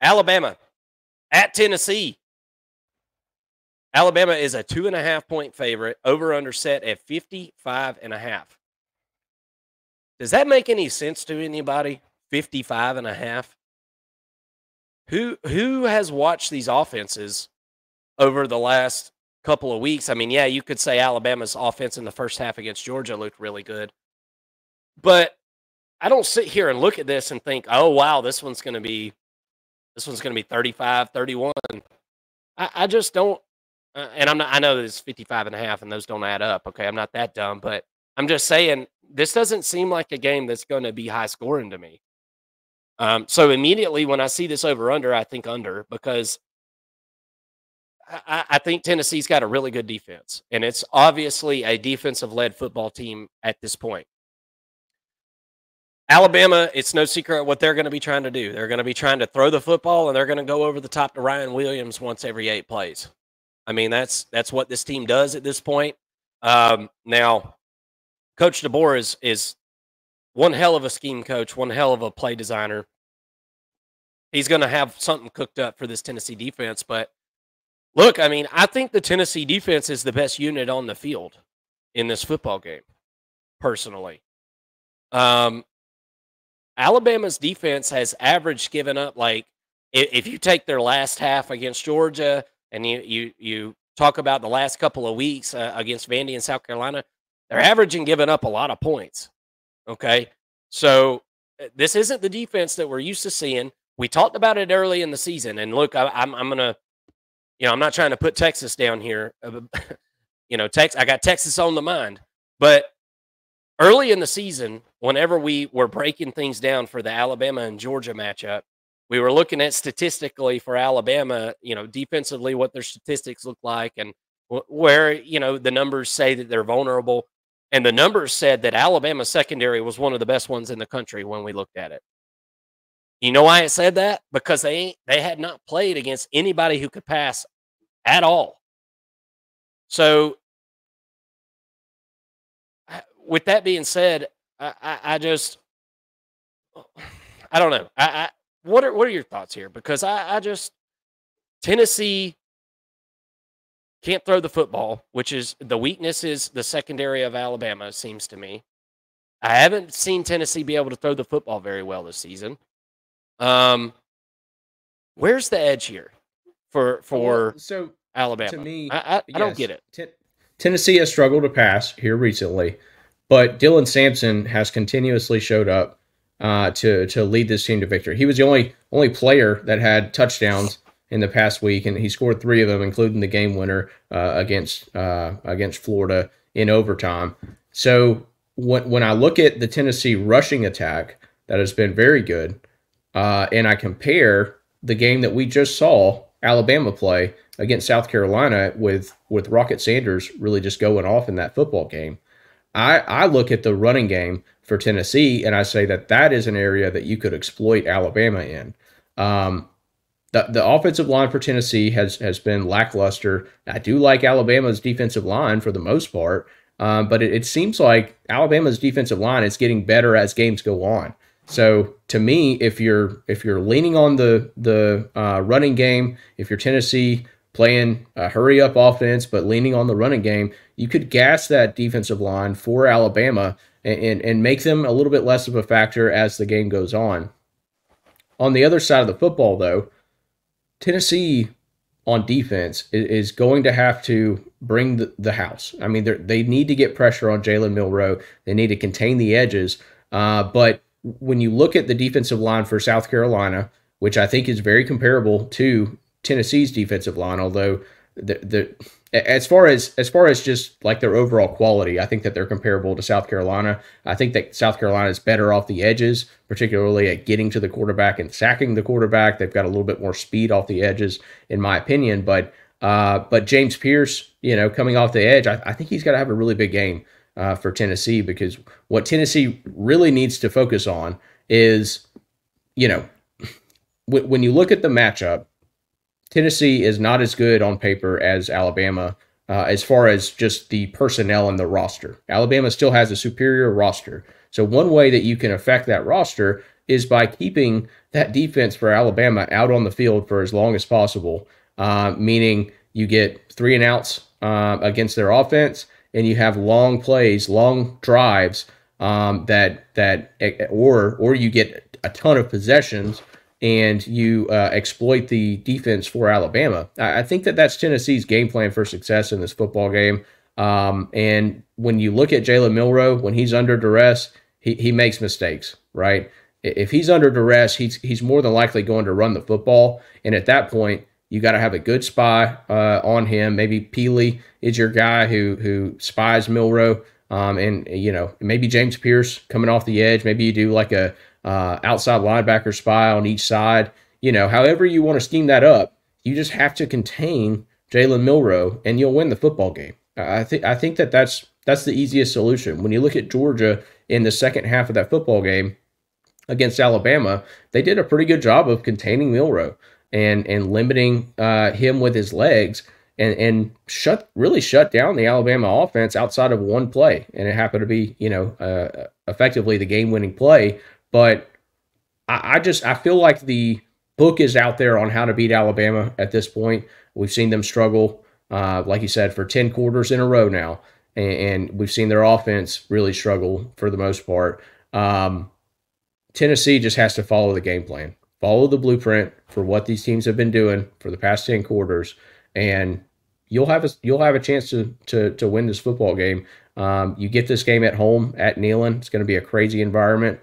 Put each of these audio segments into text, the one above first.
Alabama at Tennessee. Alabama is a 2.5-point favorite. Over under set at 55.5. Does that make any sense to anybody? 55.5. Who has watched these offenses over the last couple of weeks? I mean, yeah, you could say Alabama's offense in the first half against Georgia looked really good. But I don't sit here and look at this and think, oh, wow, this one's going to be 35-31. I just don't. And I know it's 55.5 and those don't add up. Okay. I'm not that dumb, but I'm just saying this doesn't seem like a game that's going to be high scoring to me. So immediately when I see this over under, I think under, because I think Tennessee's got a really good defense, and it's obviously a defensive led football team at this point. Alabama, it's no secret what they're going to be trying to do. They're going to be trying to throw the football, and they're going to go over the top to Ryan Williams once every 8 plays. I mean, that's what this team does at this point. Now, Coach DeBoer is one hell of a scheme coach, one hell of a play designer. He's going to have something cooked up for this Tennessee defense. But look, I mean, I think the Tennessee defense is the best unit on the field in this football game, personally. Alabama's defense has averaged given up, like, if you take their last half against Georgia and you talk about the last couple of weeks against Vandy and South Carolina, they're averaging giving up a lot of points. Okay, so this isn't the defense that we're used to seeing. We talked about it early in the season, and look, I'm gonna, I'm not trying to put Texas down here. I got Texas on the mind, but early in the season, whenever we were breaking things down for the Alabama and Georgia matchup, we were looking at statistically for Alabama, defensively, what their statistics look like, and where the numbers say that they're vulnerable. And the numbers said that Alabama's secondary was one of the best ones in the country when we looked at it. You know why it said that? Because they had not played against anybody who could pass at all. So, with that being said, I don't know. What are your thoughts here? Because Tennessee can't throw the football, which is the weakness is the secondary of Alabama, it seems to me. I haven't seen Tennessee be able to throw the football very well this season. Where's the edge here for Alabama? To me, I don't get it. Tennessee has struggled to pass here recently, but Dylan Sampson has continuously showed up to lead this team to victory. He was the only player that had touchdowns in the past week, and he scored 3 of them, including the game winner against Florida in overtime. So when I look at the Tennessee rushing attack, that has been very good, and I compare the game that we just saw Alabama play against South Carolina with Rocket Sanders really just going off in that football game, I look at the running game for Tennessee, and I say that is an area that you could exploit Alabama in. The offensive line for Tennessee has been lackluster. I do like Alabama's defensive line for the most part, but it seems like Alabama's defensive line is getting better as games go on. So to me, if you're leaning on the running game, if you're Tennessee playing a hurry up offense but leaning on the running game, you could gas that defensive line for Alabama and make them a little bit less of a factor as the game goes on. On the other side of the football, though, Tennessee on defense is going to have to bring the house. I mean, they need to get pressure on Jalen Milroe. They need to contain the edges. But when you look at the defensive line for South Carolina, which I think is very comparable to Tennessee's defensive line, although as far as just like their overall quality, I think that they're comparable to South Carolina. I think that South Carolina is better off the edges, particularly at getting to the quarterback and sacking the quarterback. They've got a little bit more speed off the edges, in my opinion. But James Pierce, coming off the edge, I think he's got to have a really big game for Tennessee, because what Tennessee really needs to focus on is, when you look at the matchup, Tennessee is not as good on paper as Alabama as far as just the personnel and the roster. Alabama still has a superior roster. So one way that you can affect that roster is by keeping that defense for Alabama out on the field for as long as possible, meaning you get 3 and outs against their offense, and you have long plays, long drives or you get a ton of possessions and you exploit the defense for Alabama. I think that that's Tennessee's game plan for success in this football game. And when you look at Jalen Milroe, when he's under duress, he makes mistakes, right? If he's under duress, he's more than likely going to run the football. And at that point, you got to have a good spy on him. Maybe Peely is your guy who spies Milroe. And maybe James Pierce coming off the edge. Maybe you do like a outside linebacker spy on each side. However you want to scheme that up, you just have to contain Jalen Milroe, and you'll win the football game. I think that's the easiest solution. When you look at Georgia in the second half of that football game against Alabama, they did a pretty good job of containing Milroe and limiting him with his legs. And shut down the Alabama offense outside of one play, and it happened to be effectively the game-winning play. But I feel like the book is out there on how to beat Alabama at this point. We've seen them struggle, like you said, for 10 quarters in a row now, and we've seen their offense really struggle for the most part. Tennessee just has to follow the game plan, follow the blueprint for what these teams have been doing for the past 10 quarters, and you'll have a chance to win this football game. You get this game at home at Neyland. It's going to be a crazy environment.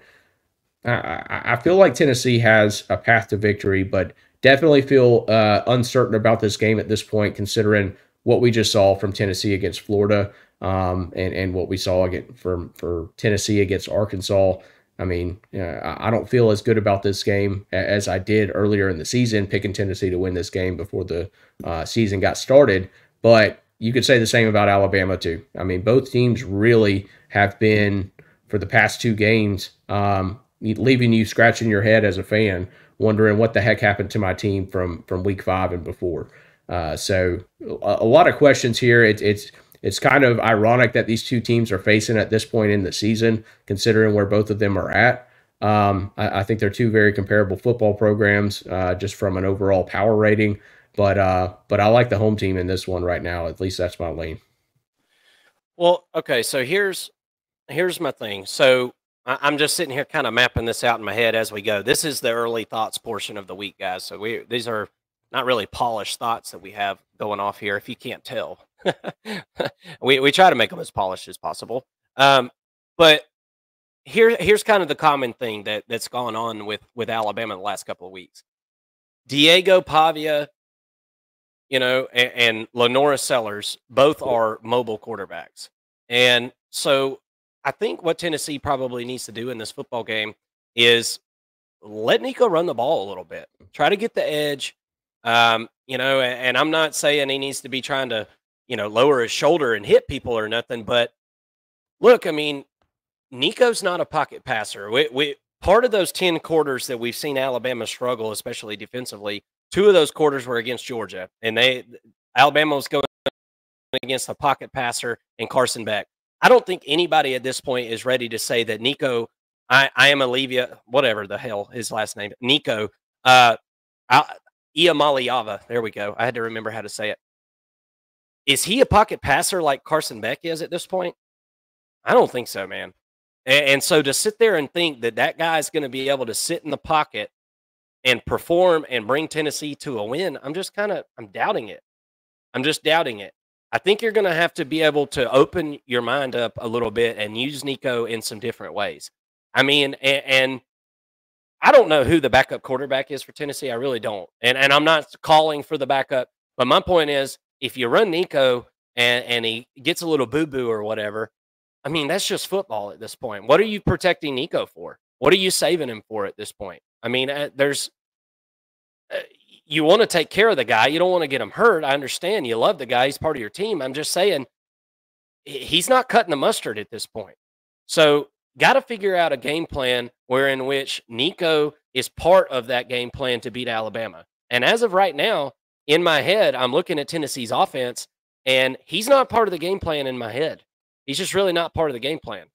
I feel like Tennessee has a path to victory, but definitely feel uncertain about this game at this point, considering what we just saw from Tennessee against Florida, and what we saw for Tennessee against Arkansas. I mean, I don't feel as good about this game as I did earlier in the season, picking Tennessee to win this game before the season got started. But you could say the same about Alabama, too. I mean, both teams really have been, for the past 2 games, leaving you scratching your head as a fan, wondering what the heck happened to my team from week 5 and before. So a lot of questions here. It's kind of ironic that these two teams are facing at this point in the season, considering where both of them are at. I think they're 2 very comparable football programs, just from an overall power rating. But I like the home team in this one right now. At least that's my lane. Well, okay, so here's my thing. So I'm just sitting here kind of mapping this out in my head as we go. This is the early thoughts portion of the week, guys. So these are not really polished thoughts that we have going off here, if you can't tell. we try to make them as polished as possible. But here's kind of the common thing that's gone on with Alabama the last couple of weeks. Diego Pavia, and Lenora Sellers both are mobile quarterbacks. And so I think what Tennessee probably needs to do in this football game is let Nico run the ball a little bit. Try to get the edge. And I'm not saying he needs to be trying to, lower his shoulder and hit people or nothing. But look, I mean, Nico's not a pocket passer. We part of those 10 quarters that we've seen Alabama struggle, especially defensively, 2 of those quarters were against Georgia, and Alabama was going against a pocket passer and Carson Beck. I don't think anybody at this point is ready to say that Nico, I am Olivia, whatever the hell his last name, Nico, Iamaliava. There we go. I had to remember how to say it. Is he a pocket passer like Carson Beck is at this point? I don't think so, man. And so to sit there and think that guy is going to be able to sit in the pocket and perform and bring Tennessee to a win, I'm doubting it. I'm just doubting it. I think you're going to have to be able to open your mind up a little bit and use Nico in some different ways. I mean, and I don't know who the backup quarterback is for Tennessee. I really don't. And I'm not calling for the backup. But my point is, if you run Nico and he gets a little boo-boo or whatever, I mean, that's just football at this point. What are you protecting Nico for? What are you saving him for at this point? I mean, you want to take care of the guy. You don't want to get him hurt. I understand. You love the guy. He's part of your team. I'm just saying he's not cutting the mustard at this point. So got to figure out a game plan in which Nico is part of that game plan to beat Alabama. And as of right now, in my head, I'm looking at Tennessee's offense, and he's not part of the game plan in my head. He's just really not part of the game plan.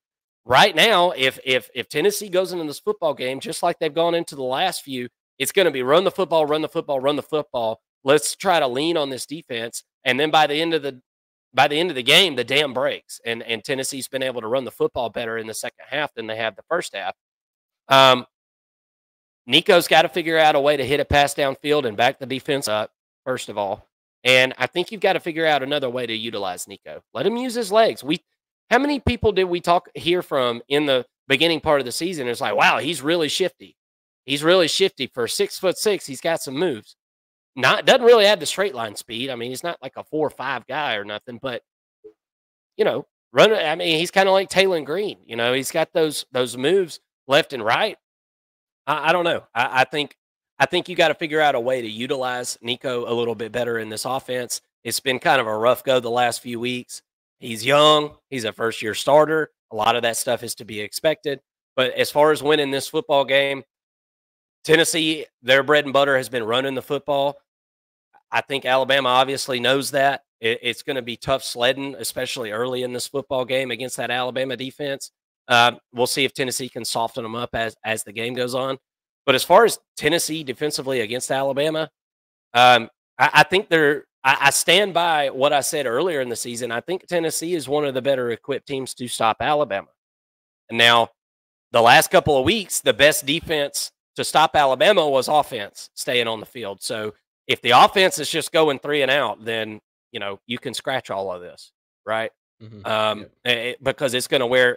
right now, if Tennessee goes into this football game just like they've gone into the last few, it's going to be run the football, run the football, run the football. Let's try to lean on this defense, and then by the end of the game, the dam breaks, and Tennessee's been able to run the football better in the second half than they have the first half. Um, Nico's got to figure out a way to hit a pass downfield and back the defense up, first of all. And I think you've got to figure out another way to utilize Nico. Let him use his legs. How many people did we hear from in the beginning part of the season? It's like, wow, he's really shifty. He's really shifty for 6'6". He's got some moves. Doesn't really have the straight line speed. I mean, he's not like a 4 or 5 guy or nothing, but run. I mean, he's kind of like Taylor Green. He's got those moves left and right. I don't know. I think you got to figure out a way to utilize Nico a little bit better in this offense. It's been kind of a rough go the last few weeks. He's young. He's a first-year starter. A lot of that stuff is to be expected. But as far as winning this football game, Tennessee, their bread and butter has been running the football. I think Alabama obviously knows that. It's going to be tough sledding, especially early in this football game against that Alabama defense. We'll see if Tennessee can soften them up as the game goes on. But as far as Tennessee defensively against Alabama, I think I stand by what I said earlier in the season. I think Tennessee is one of the better equipped teams to stop Alabama. And now, the last couple of weeks, the best defense to stop Alabama was offense staying on the field. So if the offense is just going 3 and out, then you can scratch all of this, right? Mm-hmm. Because it's going to wear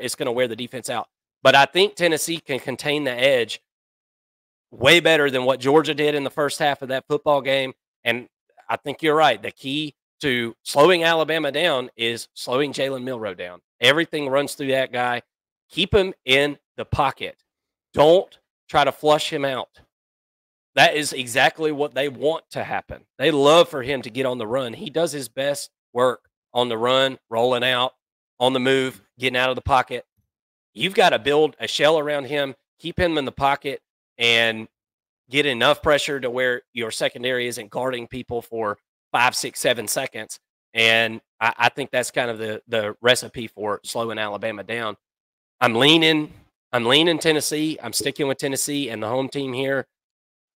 the defense out. But I think Tennessee can contain the edge way better than what Georgia did in the first half of that football game. And I think you're right. The key to slowing Alabama down is slowing Jalen Milroe down. Everything runs through that guy. Keep him in the pocket. Don't try to flush him out. That is exactly what they want to happen. They love for him to get on the run. He does his best work on the run, rolling out, on the move, getting out of the pocket. You've got to build a shell around him, keep him in the pocket, and get enough pressure to where your secondary isn't guarding people for 5, 6, 7 seconds. And I think that's kind of the recipe for slowing Alabama down. I'm leaning Tennessee. I'm sticking with Tennessee and the home team here.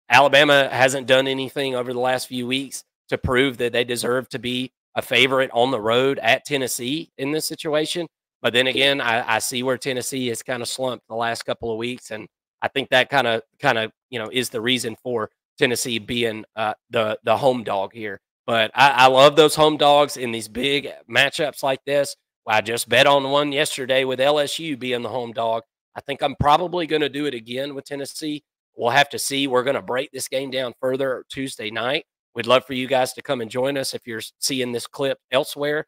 Alabama hasn't done anything over the last few weeks to prove that they deserve to be a favorite on the road at Tennessee in this situation. But then again, I see where Tennessee has kind of slumped the last couple of weeks, and I think that kind of is the reason for Tennessee being the home dog here. But I love those home dogs in these big matchups like this. I just bet on one yesterday with LSU being the home dog. I think I'm probably going to do it again with Tennessee. We'll have to see. We're going to break this game down further Tuesday night. We'd love for you guys to come and join us if you're seeing this clip elsewhere.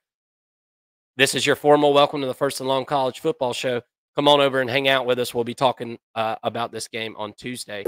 This is your formal welcome to the First and Long College Football Show. Come on over and hang out with us. We'll be talking about this game on Tuesday.